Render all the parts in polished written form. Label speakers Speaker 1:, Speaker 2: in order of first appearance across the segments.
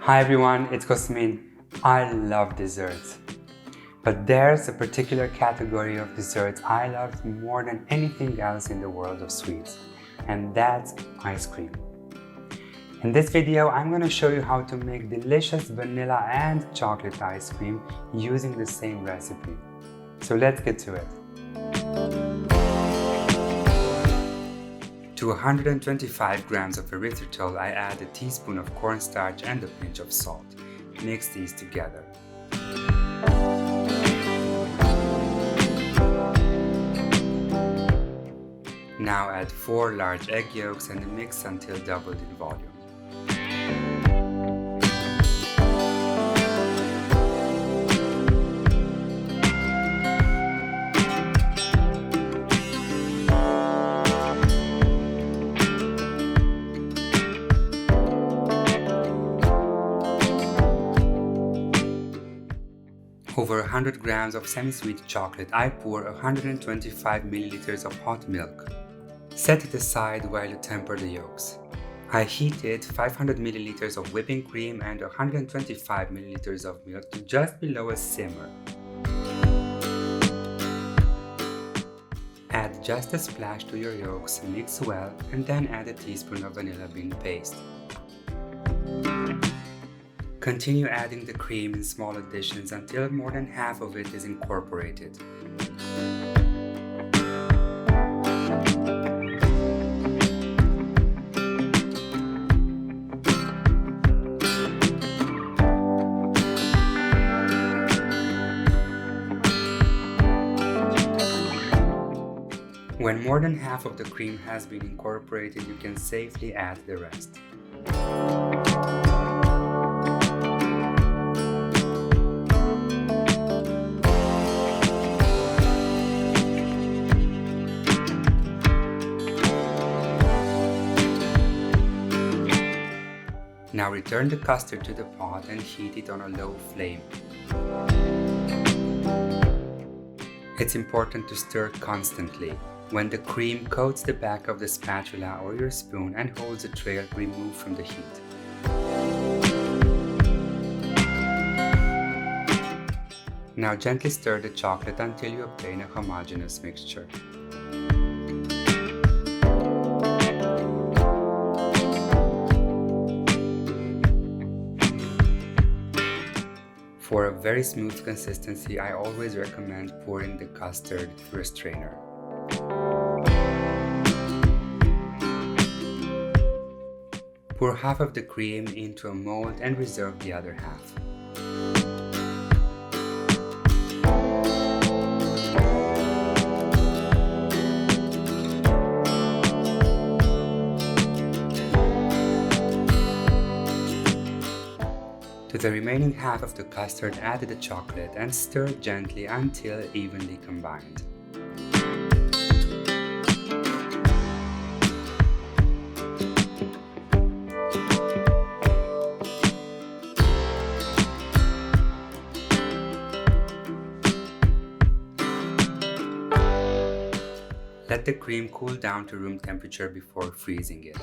Speaker 1: Hi everyone, it's Cosmin. I love desserts. But there's a particular category of desserts I love more than anything else in the world of sweets, and that's ice cream. In this video, I'm going to show you how to make delicious vanilla and chocolate ice cream using the same recipe. So let's get to it. To 125 grams of erythritol, I add a teaspoon of cornstarch and a pinch of salt. Mix these together. Now add 4 large egg yolks and mix until doubled in volume. Over 100 grams of semi-sweet chocolate, I pour 125 milliliters of hot milk. Set it aside while you temper the yolks. I heated 500 milliliters of whipping cream and 125 milliliters of milk to just below a simmer. Add just a splash to your yolks, mix well, and then add a teaspoon of vanilla bean paste. Continue adding the cream in small additions until more than half of it is incorporated. When more than half of the cream has been incorporated, you can safely add the rest. Now return the custard to the pot and heat it on a low flame. It's important to stir constantly. When the cream coats the back of the spatula or your spoon and holds a trail, remove from the heat. Now gently stir the chocolate until you obtain a homogeneous mixture. For a very smooth consistency, I always recommend pouring the custard through a strainer. Pour half of the cream into a mold and reserve the other half. To the remaining half of the custard, add the chocolate and stir gently until evenly combined. Let the cream cool down to room temperature before freezing it.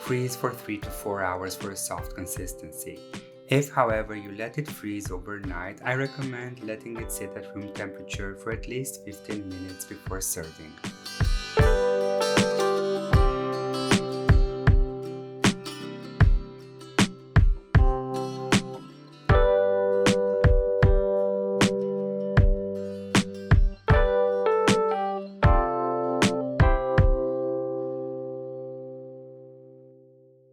Speaker 1: Freeze for 3 to 4 hours for a soft consistency. If, however, you let it freeze overnight, I recommend letting it sit at room temperature for at least 15 minutes before serving.